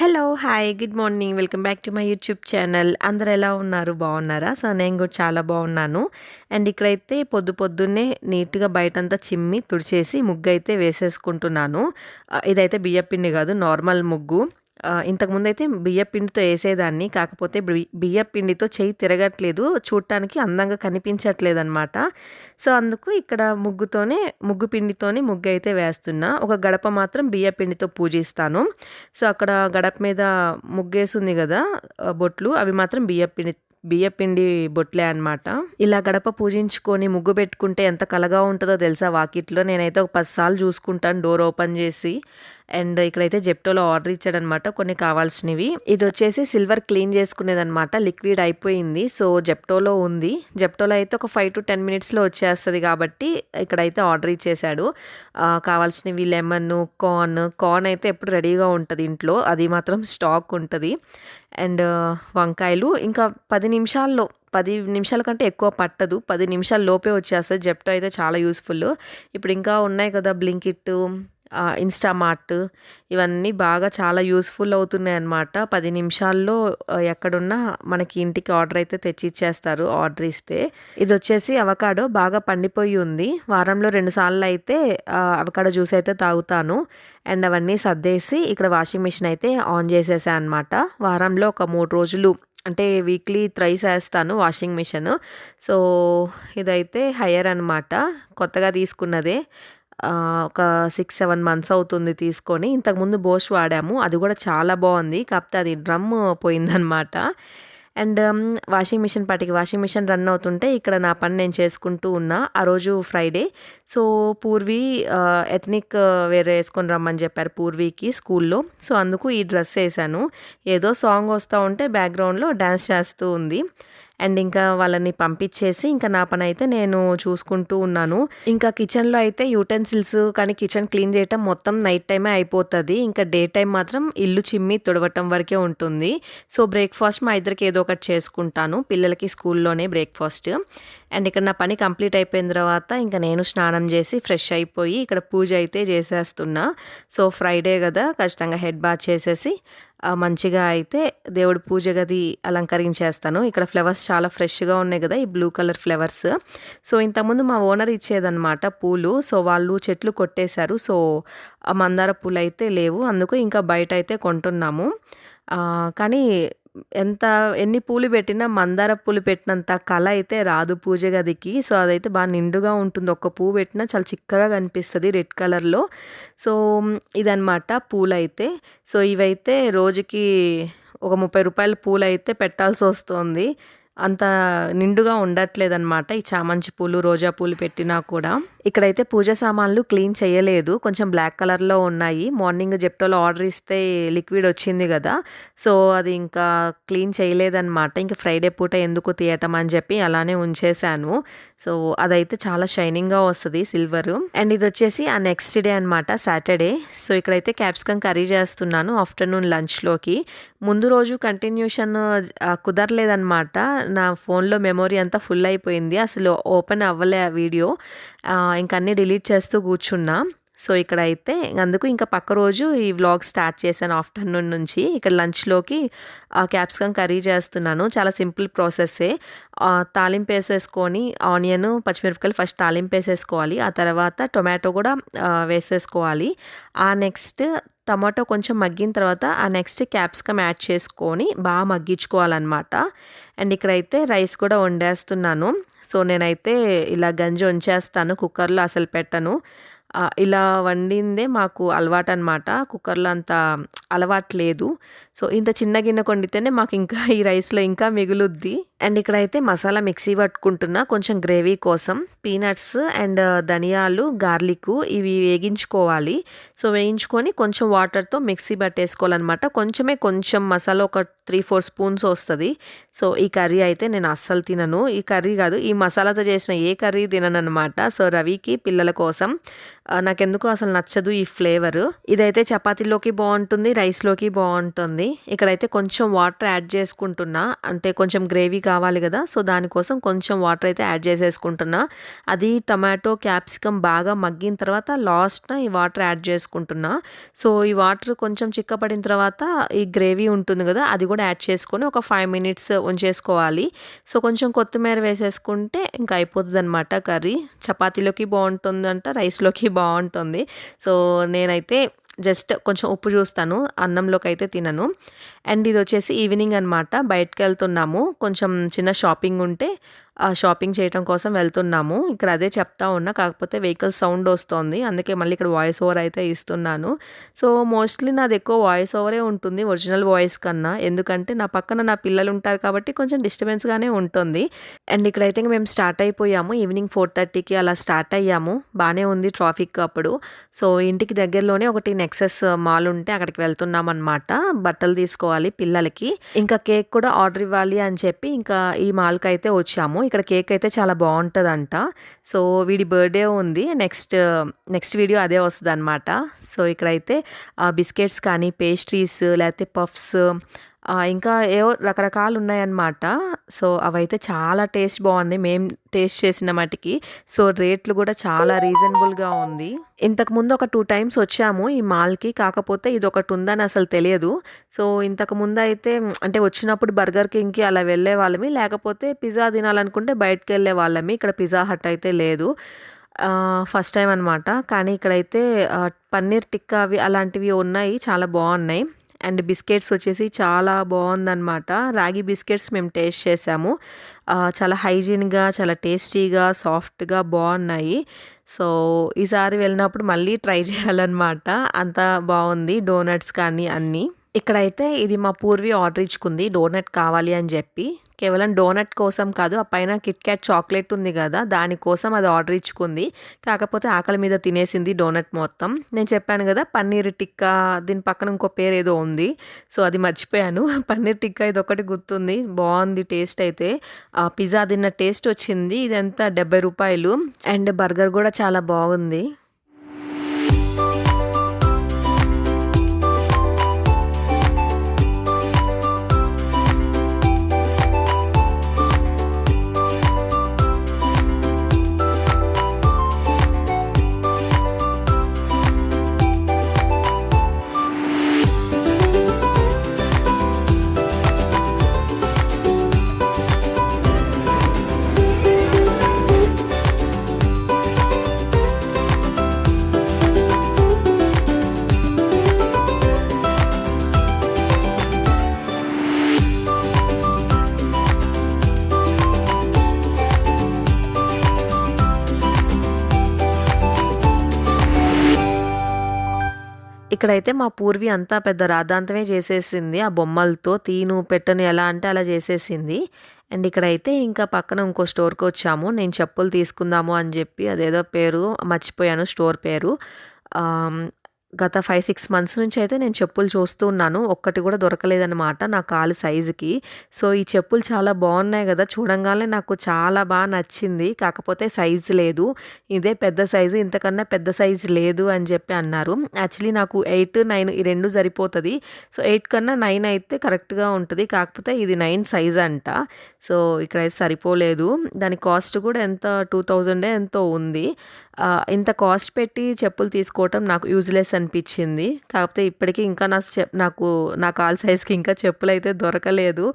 Hello! Hi. Good morning. Welcome back to my YouTube channel. అందరూ ఎలా ఉన్నారు? బాగున్నారా? సో, నేను కూడా చాలా బాగున్నాను. అండ్ ఇక్కడైతే పొద్దున్నే నీట్‌గా బయటంతా చిమ్మి, తుడిచేసి ముగ్గైతే వేసేసుకుంటున్నాను. ఇదైతే బియ్యపిండి కాదు, నార్మల్ ముగ్గు. ఇంతకుముందైతే బియ్యపిండితో ఏసేదాన్ని. కాకపోతే బియ్యపిండితో చెయ్యి తిరగట్లేదు. చూడటానికి అందంగా కనిపించట్లేదనమాట. సో, అందుకు ఇక్కడ ముగ్గు పిండితోనే ముగ్గైతే వేస్తున్నా. ఒక గడప మాత్రం బియ్యపిండితో పూజిస్తాను. సో, అక్కడ గడప మీద ముగ్గేసుంది గదా! బొట్లు అవి మాత్రం బియ్యపిండి బొట్లే అనమాట. ఇలా గడప పూజించుకొని ముగ్గు పెట్టుకుంటే ఎంత కళగా ఉంటదో తెలుసా వాకిట్లో. నేనైతే ఒక 10 సార్లు చూసుకుంటాను డోర్ ఓపెన్ చేసి. అండ్ ఇక్కడైతే జెప్టోలో ఆర్డర్ ఇచ్చాడనమాట కొన్ని కావాల్సినవి. ఇదొచ్చేసి సిల్వర్ క్లీన్ చేసుకునేదనమాట. లిక్విడ్ అయిపోయింది. సో, జెప్టోలో ఉంది. జెప్టోలో అయితే ఒక 5-10 మినిట్స్‌లో వచ్చేస్తది కాబట్టి ఇక్కడైతే ఆర్డర్ ఇచ్చేసాడు. కావాల్సినవి లెమన్, కార్న్ అయితే ఎప్పుడు రెడీగా ఉంటది ఇంట్లో. అది మాత్రం స్టాక్ ఉంటది. అండ్ వంకాయలు ఇంకా 10 నిమిషాల కంటే ఎక్కువ పట్టదు. 10 నిమిషాల లోపే వచ్చేస్తది. జెప్టో అయితే చాలా యూజ్‌ఫుల్. ఇప్పుడు ఇంకా ఉన్నాయి కదా బ్లింకిట్, ఇన్‌స్టామార్ట్ ఇవన్నీ బాగా చాలా యూజ్‌ఫుల్ అవుతున్నాయన్నమాట. 10 నిమిషాల్లో ఎక్కడున్నా మనకి ఇంటికి ఆర్డర్ అయితే తెచ్చిచ్చేస్తారు ఆర్డర్ ఇస్తే. ఇదొచ్చేసి అవకాడో బాగా పండిపోయి ఉంది. వారంలో 2 సార్లు అయితే అవకాడో జ్యూస్ అయితే తాగుతాను. అండ్ అవన్నీ సర్దేసి ఇక్కడ వాషింగ్ మిషన్ అయితే ఆన్ చేసేసా అనమాట. వారంలో ఒక 3 రోజులు అంటే వీక్లీ థ్రైస్ ఏస్తాను వాషింగ్ మిషన్. సో, ఇదైతే హైయర్ అనమాట. కొత్తగా తీసుకున్నదే. ఒక 6-7 మంత్స్ అవుతుంది తీసుకొని. ఇంతకుముందు బోష్ వాడాము. అది కూడా చాలా బావుంది. కాకపోతే అది డ్రమ్ పోయిందనమాట. అండ్ వాషింగ్ మిషన్ రన్ అవుతుంటే ఇక్కడ నా పని నేను చేసుకుంటూ ఉన్నా. ఆ రోజు Friday. So, Purvi ethnic wear ఏసుకొని రమ్మని చెప్పారు పూర్వీకి స్కూల్లో. సో, అందుకు ఈ డ్రెస్ ఏసాను. ఏదో సాంగ్ వస్తా ఉంటే బ్యాక్‌గ్రౌండ్‌లో డాన్స్ చేస్తూ ఉంది. అండ్ ఇంకా వాళ్ళని పంపించేసి ఇంకా నా పనైతే నేను చూసుకుంటూ ఉన్నాను. ఇంకా కిచెన్‌లో అయితే యుటెన్సిల్స్ కానీ కిచెన్ క్లీన్ చేయటం మొత్తం నైట్ టైమే అయిపోతది. ఇంకా డే టైమ్ మాత్రం ఇల్లు చిమ్మి తుడవటం వరకే ఉంటుంది. సో, బ్రేక్‌ఫాస్ట్ మా ఇద్దరికి ఏదో ఒకటి చేసుకుంటాను. పిల్లలకి స్కూల్లోనే బ్రేక్‌ఫాస్ట్. అండ్ ఇక్కడ నా పని కంప్లీట్ అయిపోయిన తర్వాత ఇంకా నేను స్నానం చేసి ఫ్రెష్ అయిపోయి ఇక్కడ పూజ అయితే చేసేస్తున్నా. సో, ఫ్రైడే కదా ఖచ్చితంగా హెడ్ బాత్ చేసేసి మంచిగా అయితే దేవుడి పూజ గది అలంకరించేస్తాను. ఇక్కడ ఫ్లవర్స్ చాలా ఫ్రెష్‌గా ఉన్నాయి కదా! ఈ బ్లూ కలర్ ఫ్లవర్స్. సో, ఇంతకుముందు మా ఓనర్ ఇచ్చేదనమాట పూలు. సో, వాళ్ళు చెట్లు కొట్టేశారు. సో, ఆ మందార పూలైతే లేవు. అందుకు ఇంకా బయటైతే కొంటున్నాము. కానీ ఎన్ని పూలు పెట్టినా మందార పూలు పెట్టినంత కళ అయితే రాదు పూజ గదికి. సో, అదైతే బాగా నిండుగా ఉంటుంది. ఒక్క పువ్వు పెట్టినా చాలా చిక్కగా కనిపిస్తది రెడ్ కలర్‌లో. సో, ఇదనమాట పూలైతే. సో, ఇవైతే రోజుకి ఒక రూ. 30 పూలైతే పెట్టాల్సొస్తోంది. అంత నిండుగా ఉండట్లేదనమాట. ఈ చామంతి పూలు, రోజా పూలు పెట్టినా కూడా. ఇక్కడైతే పూజ సామాన్లు క్లీన్ చేయలేదు. కొంచెం బ్లాక్ కలర్‌లో ఉన్నాయి. మార్నింగ్ జెప్టోలో ఆర్డర్ ఇస్తే లిక్విడ్ వచ్చింది గదా! సో, అది ఇంకా క్లీన్ చేయలేదనమాట. ఇంక ఫ్రైడే పూట ఎందుకు తీయటం అని చెప్పి అలానే ఉంచేశాను. సో, అదైతే చాలా షైనింగ్‌గా వస్తది సిల్వరు. అండ్ ఇదొచ్చేసి ఆ నెక్స్ట్ డే అనమాట సాటర్డే. సో, ఇక్కడైతే క్యాప్సికమ్ కర్రీ చేస్తున్నాను ఆఫ్టర్‌నూన్ లంచ్‌లోకి. ముందు రోజు కంటిన్యూషన్ కుదరలేదనమాట. నా ఫోన్‌లో మెమరీ అంతా ఫుల్ అయిపోయింది. అసలు ఓపెన్ అవ్వలే ఆ వీడియో. ఇంక అన్నీ డిలీట్ చేస్తూ కూర్చున్నా. సో, ఇక్కడైతే అందుకు ఇంకా పక్క రోజు ఈ వ్లాగ్ స్టార్ట్ చేశాను ఆఫ్టర్‌నూన్ నుంచి. ఇక్కడ లంచ్‌లోకి క్యాప్సికమ్ కర్రీ చేస్తున్నాను. చాలా సింపుల్ ప్రాసెస్సే. తాలింపేసేసుకొని ఆనియన్, పచ్చిమిరపకాయలు ఫస్ట్ తాలింపేసేసుకోవాలి. ఆ తర్వాత టొమాటో కూడా వేసేసుకోవాలి. నెక్స్ట్ టమాటో కొంచెం మగ్గిన తర్వాత నెక్స్ట్ క్యాప్సికమ్ యాడ్ చేసుకొని బాగా మగ్గించుకోవాలన్నమాట. అండ్ ఇక్కడైతే రైస్ కూడా వండేస్తున్నాను. సో, నేనైతే ఇలా గంజి వంచేస్తాను. కుక్కర్‌లో అసలు పెట్టను. ఇలా వండిందే మాకు అలవాటనమాట. కుక్కర్‌లో అంత అలవాటు లేదు. సో, ఇంత చిన్న గిన్నె వండితేనే మాకు ఇంకా ఈ రైస్‌లో ఇంకా మిగులుద్ది. అండ్ ఇక్కడైతే మసాలా మిక్సీ పట్టుకుంటున్నా కొంచెం గ్రేవీ కోసం. పీనట్స్ అండ్ ధనియాలు, గార్లిక్ ఇవి వేగించుకోవాలి. సో, వేయించుకొని కొంచెం వాటర్‌తో మిక్సీ పట్టేసుకోవాలనమాట. కొంచెం మసాలా ఒక 3-4 స్పూన్స్ వస్తది. సో, ఈ కర్రీ అయితే నేను అస్సలు తినను. ఈ కర్రీ కాదు, ఈ మసాలాతో చేసిన ఏ కర్రీ తినననమాట. సో, రవికి, పిల్లల కోసం నాకెందుకో అసలు నచ్చదు ఈ ఫ్లేవరు. ఇదైతే చపాతీలోకి బావుంటుంది, రైస్‌లోకి బావుంటుంది. ఇక్కడైతే కొంచెం వాటర్ యాడ్ చేసుకుంటున్నా. అంటే కొంచెం గ్రేవీ కావాలి కదా, సో దానికోసం కొంచెం వాటర్ అయితే యాడ్ చేసేసుకుంటున్నా. అది టమాటో క్యాప్సికమ్ బాగా మగ్గిన తర్వాత లాస్ట్న ఈ వాటర్ యాడ్ చేసుకుంటున్నా. సో ఈ వాటర్ కొంచెం చిక్కపడిన తర్వాత ఈ గ్రేవీ ఉంటుంది కదా, అది కూడా యాడ్ చేసుకొని ఒక 5 మినిట్స్ ఉంచేసుకోవాలి. సో కొంచెం కొత్తిమీర వేసేసుకుంటే ఇంకా అయిపోతుంది అనమాట కర్రీ. చపాతీలోకి బాగుంటుందంట, రైస్లోకి బాగుంటుంది. సో నేనైతే జస్ట్ కొంచెం ఉప్పు చూస్తాను, అన్నంలోకి అయితే తినను. అండ్ ఇది వచ్చేసి ఈవినింగ్ అనమాట, బయటకు వెళ్తున్నాము, కొంచెం చిన్న షాపింగ్ ఉంటే ఆ షాపింగ్ చేయడం కోసం వెళ్తున్నాము. ఇక్కడ అదే చెప్తా ఉన్నా, కాకపోతే వెహికల్ సౌండ్ వస్తుంది, అందుకే మళ్ళీ ఇక్కడ వాయిస్ ఓవర్ అయితే ఇస్తున్నాను. సో మోస్ట్లీ నాది ఎక్కువ వాయిస్ ఓవరే ఉంటుంది ఒరిజినల్ వాయిస్ కన్నా, ఎందుకంటే నా పక్కన నా పిల్లలు ఉంటారు కాబట్టి కొంచెం డిస్టర్బెన్స్గానే ఉంటుంది. అండ్ ఇక్కడైతే మేము స్టార్ట్ అయిపోయాము, ఈవినింగ్ 4:30కి అలా స్టార్ట్ అయ్యాము. బాగానే ఉంది ట్రాఫిక్ అప్పుడు. సో ఇంటికి దగ్గరలోనే ఒకటి నెక్సెస్ మాల్ ఉంటే అక్కడికి వెళ్తున్నాం అనమాట, బట్టలు తీసుకోవాలి పిల్లలకి. ఇంకా కేక్ కూడా ఆర్డర్ ఇవ్వాలి అని చెప్పి ఇంకా ఈ మాల్కి అయితే వచ్చాము. ఇక్కడ కేక్ అయితే చాలా బాగుంటుందంట. సో వీడి బర్త్డే ఉంది, నెక్స్ట్ వీడియో అదే వస్తుంది అనమాట. సో ఇక్కడైతే బిస్కెట్స్ కానీ పేస్ట్రీస్ లేకపోతే పఫ్స్ ఇంకా ఏవో రకరకాలు ఉన్నాయన్నమాట. సో అవైతే చాలా టేస్ట్ బాగుంది, మేము టేస్ట్ చేసిన మటుకి. సో రేట్లు కూడా చాలా రీజనబుల్గా ఉంది. ఇంతకుముందు ఒక 2 టైమ్స్ వచ్చాము ఈ మాల్కి, కాకపోతే ఇది ఒకటి ఉందని అసలు తెలియదు. సో ఇంతకుముందు అయితే అంటే వచ్చినప్పుడు బర్గర్ కింగ్కి అలా వెళ్ళే వాళ్ళమి, లేకపోతే పిజ్జా తినాలనుకుంటే బయటకు వెళ్ళే వాళ్ళమి. ఇక్కడ పిజ్జా హట్ అయితే లేదు, ఫస్ట్ టైం అనమాట. కానీ ఇక్కడైతే పన్నీర్ టిక్కా అవి అలాంటివి ఉన్నాయి, చాలా బాగున్నాయి. అండ్ బిస్కెట్స్ వచ్చేసి చాలా బాగుందన్నమాట. రాగి బిస్కెట్స్ మేము టేస్ట్ చేసాము, చాలా హైజీన్గా, చాలా టేస్టీగా, సాఫ్ట్గా బాగున్నాయి. సో ఈసారి వెళ్ళినప్పుడు మళ్ళీ ట్రై చేయాలన్నమాట, అంత బాగుంది. డోనట్స్ కానీ అన్నీ. ఇక్కడైతే ఇది మా పూర్వి ఆర్డర్ ఇచ్చుకుంది డోనట్ కావాలి అని చెప్పి. కేవలం డోనట్ కోసం కాదు, ఆ పైన కిట్ క్యాట్ చాక్లెట్ ఉంది కదా, దానికోసం అది ఆర్డర్ ఇచ్చుకుంది. కాకపోతే ఆకలి మీద తినేసింది డోనట్ మొత్తం. నేను చెప్పాను కదా పన్నీర్ టిక్కా, దీని పక్కన ఇంకో పేరు ఏదో ఉంది, సో అది మర్చిపోయాను. పన్నీర్ టిక్కా ఇది ఒకటి గుర్తుంది, బాగుంది టేస్ట్ అయితే. పిజ్జా తిన్న టేస్ట్ వచ్చింది. ఇదంతా 70 రూపాయలు. అండ్ బర్గర్ కూడా చాలా బాగుంది. ఇక్కడైతే మా పూర్వి అంతా పెద్ద రాద్ధాంతమే చేసేసింది, ఆ బొమ్మలతో తీను పెట్టను ఎలా అంటే అలా చేసేసింది. అండ్ ఇక్కడైతే ఇంకా పక్కన ఇంకో స్టోర్కి వచ్చాము. నేను చెప్పులు తీసుకుందాము అని చెప్పి, అదేదో పేరు మర్చిపోయాను స్టోర్ పేరు. గత 5-6 మంత్స్ నుంచి అయితే నేను చెప్పులు చూస్తూ ఉన్నాను, ఒక్కటి కూడా దొరకలేదన్నమాట నా కాలు సైజుకి. సో ఈ చెప్పులు చాలా బాగున్నాయి కదా, చూడంగానే నాకు చాలా బాగా నచ్చింది. కాకపోతే సైజు లేదు, ఇదే పెద్ద సైజు, ఇంతకన్నా పెద్ద సైజు లేదు అని చెప్పి అన్నారు. యాక్చువల్లీ నాకు 8, 9 ఈ రెండు సరిపోతుంది. సో 8 కన్నా 9 అయితే కరెక్ట్గా ఉంటుంది, కాకపోతే ఇది 9 సైజ్ అంట. సో ఇక్కడ సరిపోలేదు. దాని కాస్ట్ కూడా ఎంత 2000 ఎంతో ఉంది. ఇంత కాస్ట్ పెట్టి చెప్పులు తీసుకోవటం నాకు యూజ్లెస్ అనిపించింది. కాకపోతే ఇప్పటికీ ఇంకా నాకు నా కాల్ సైజ్కి ఇంకా చెప్పులు అయితే దొరకలేదు.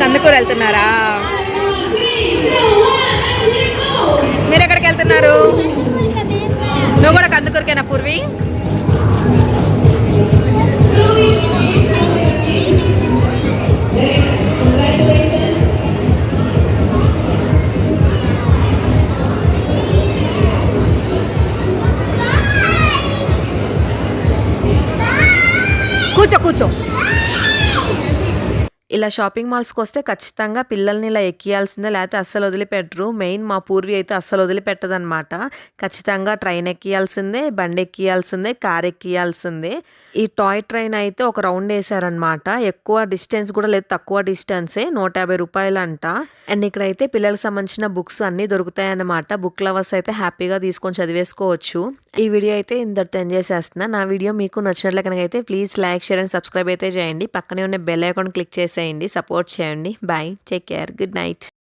కందుకూరు వెళ్తున్నారా? మీరు ఎక్కడికి వెళ్తున్నారు? నువ్వు కూడా కందుకూరు కొరికేనా పూర్వి? కూర్చో కూర్చో. ఇలా షాపింగ్ మాల్స్‌కి వస్తే ఖచ్చితంగా పిల్లల్ని ఇలా ఎక్కియాల్సిందే, లేకపోతే అస్సలు వదిలిపెట్టరు. మెయిన్ మా పూర్వి అయితే అస్సలు వదిలిపెట్టదనమాట. ఖచ్చితంగా ట్రైన్ ఎక్కియాల్సిందే, బండి ఎక్కియాల్సిందే, కార్ ఎక్కియాల్సిందే. ఈ టాయ్ ట్రైన్ అయితే ఒక రౌండ్ ఏసారనమాట. ఎక్కువ డిస్టెన్స్ కూడా లేదు, తక్కువ డిస్టెన్సే. రూ. 150 అండ్ ఇక్కడైతే పిల్లలకు సంబంధించిన బుక్స్ అన్నీ దొరుకుతాయన్నమాట. బుక్ లవర్స్ అయితే హ్యాపీగా తీసుకొని చదివేసుకోవచ్చు. ఈ వీడియో అయితే ఇంతటితో ఎండ్ చేసేస్తున్నా. నా వీడియో మీకు నచ్చినట్లయితే please like, share and subscribe అయితే చేయండి. పక్కనే ఉన్న బెల్ ఐకాన్ క్లిక్ చేసేయండి. సపోర్ట్ చేయండి. Bye, take care, good night.